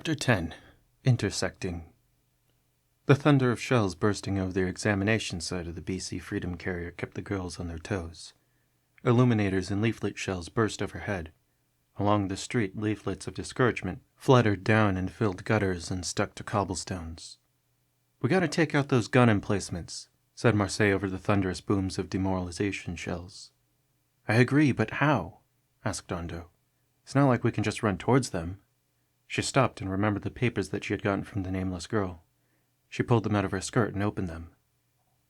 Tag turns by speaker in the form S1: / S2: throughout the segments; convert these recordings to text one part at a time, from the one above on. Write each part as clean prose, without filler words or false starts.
S1: Chapter 10. Intersecting. The thunder of shells bursting over the examination side of the BC Freedom carrier kept the girls on their toes. Illuminators and leaflet shells burst overhead. Along the street, leaflets of discouragement fluttered down and filled gutters and stuck to cobblestones. "We gotta take out those gun emplacements," said Marseille over the thunderous booms of demoralization shells. "I agree, but how?" asked Andou. "It's not like we can just run towards them." She stopped and remembered the papers that she had gotten from the nameless girl. She pulled them out of her skirt and opened them.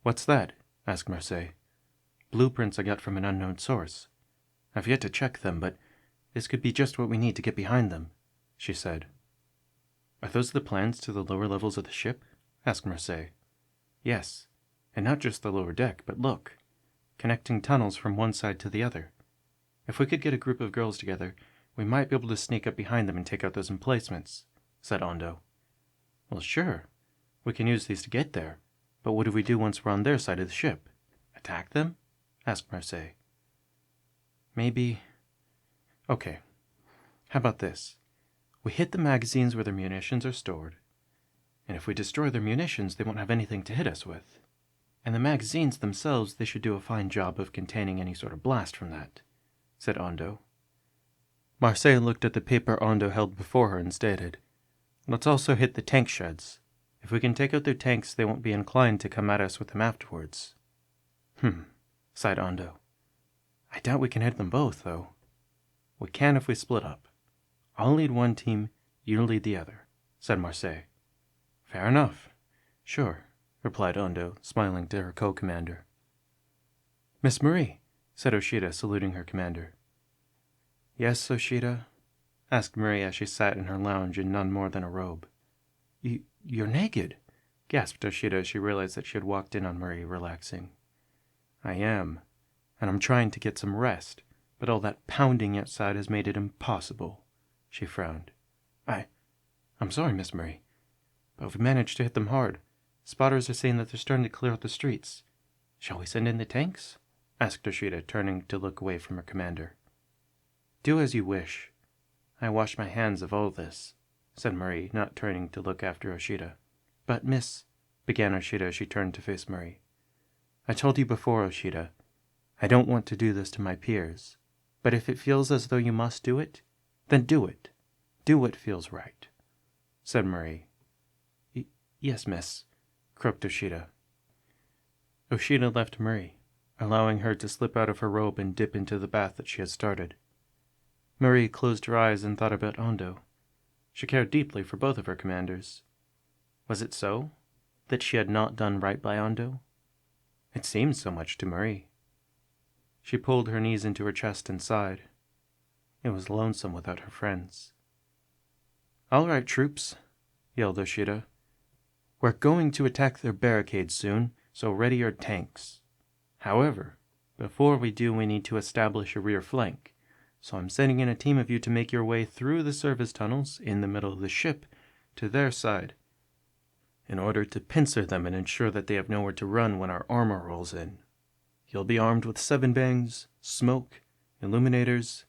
S1: "What's that?" asked Marseille. "Blueprints I got from an unknown source. I've yet to check them, but this could be just what we need to get behind them," she said. "Are those the plans to the lower levels of the ship?" asked Marseille. "Yes, and not just the lower deck, but look, connecting tunnels from one side to the other. If we could get a group of girls together, we might be able to sneak up behind them and take out those emplacements," said Andou. "Well, sure. We can use these to get there, but what do we do once we're on their side of the ship? Attack them?" asked Marseille. "Maybe... Okay, how about this? We hit the magazines where their munitions are stored, and if we destroy their munitions, they won't have anything to hit us with. And the magazines themselves, they should do a fine job of containing any sort of blast from that," said Andou. Marseille looked at the paper Andou held before her and stated, "Let's also hit the tank sheds. If we can take out their tanks, they won't be inclined to come at us with them afterwards." Sighed Andou. "I doubt we can hit them both, though." "We can if we split up. I'll lead one team, you lead the other," said Marseille. "Fair enough. Sure," replied Andou, smiling to her co-commander. "Miss Marie," said Oshida, saluting her commander. "Yes, Oshida?" asked Marie as she sat in her lounge in none more than a robe. You're naked," gasped Oshida as she realized that she had walked in on Marie relaxing. "I am, and I'm trying to get some rest, but all that pounding outside has made it impossible," she frowned. I'm sorry, Miss Marie, but we managed to hit them hard. Spotters are saying that they're starting to clear out the streets. Shall we send in the tanks?" asked Oshida, turning to look away from her commander. "Do as you wish. I wash my hands of all this," said Marie, not turning to look after Oshida. "But Miss—" began Oshida as she turned to face Marie. "I told you before, Oshida, I don't want to do this to my peers, but if it feels as though you must do it, then do it. Do what feels right," said Marie. Yes, miss," croaked Oshida. Oshida left Marie, allowing her to slip out of her robe and dip into the bath that she had started. Marie closed her eyes and thought about Andou. She cared deeply for both of her commanders. Was it so, that she had not done right by Andou? It seemed so much to Marie. She pulled her knees into her chest and sighed. It was lonesome without her friends. "All right, troops," yelled Oshida. "We're going to attack their barricades soon, so ready your tanks. However, before we do, we need to establish a rear flank. So I'm sending in a team of you to make your way through the service tunnels in the middle of the ship to their side, in order to pincer them and ensure that they have nowhere to run when our armor rolls in. You'll be armed with 7-bangs, smoke, illuminators,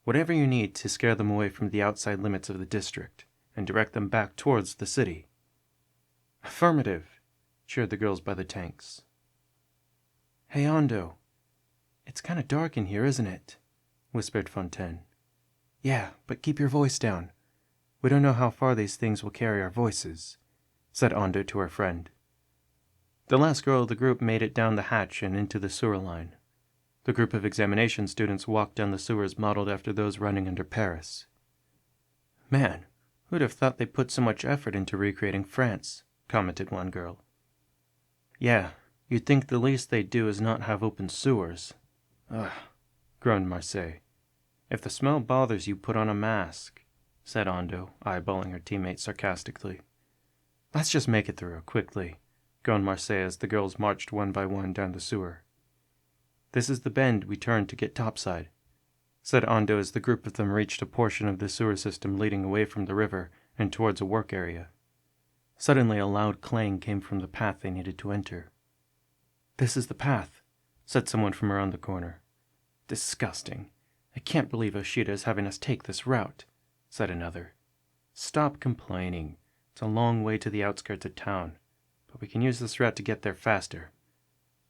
S1: whatever you need to scare them away from the outside limits of the district and direct them back towards the city." "Affirmative," cheered the girls by the tanks. "Hey, Andou, it's kind of dark in here, isn't it?" whispered Fontaine. "Yeah, but keep your voice down. We don't know how far these things will carry our voices," said Andou to her friend. The last girl of the group made it down the hatch and into the sewer line. The group of examination students walked down the sewers modeled after those running under Paris. "Man, who'd have thought they put so much effort into recreating France?" commented one girl. "Yeah, you'd think the least they'd do is not have open sewers." "Ugh," groaned Marseille. "If the smell bothers you, put on a mask," said Andou, eyeballing her teammate sarcastically. "Let's just make it through, quickly," groaned Marseille as the girls marched one by one down the sewer. "This is the bend we turned to get topside," said Andou as the group of them reached a portion of the sewer system leading away from the river and towards a work area. Suddenly a loud clang came from the path they needed to enter. "This is the path," said someone from around the corner. "Disgusting. I can't believe Oshida is having us take this route," said another. Stop complaining. It's a long way to the outskirts of town, but we can use this route to get there faster.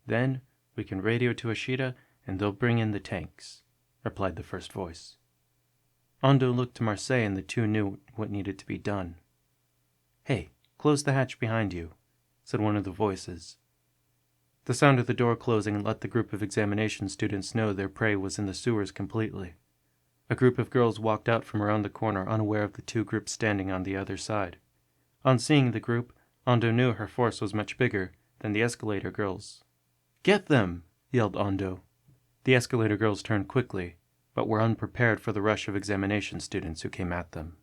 S1: Then we can radio to Oshida and they'll bring in the tanks," replied the first voice. Andou looked to Marseille and the two knew what needed to be done. "Hey, close the hatch behind you," said one of the voices. The sound of the door closing let the group of examination students know their prey was in the sewers completely. A group of girls walked out from around the corner, unaware of the two groups standing on the other side. On seeing the group, Andou knew her force was much bigger than the Escalator girls. "Get them!" yelled Andou. The Escalator girls turned quickly, but were unprepared for the rush of examination students who came at them.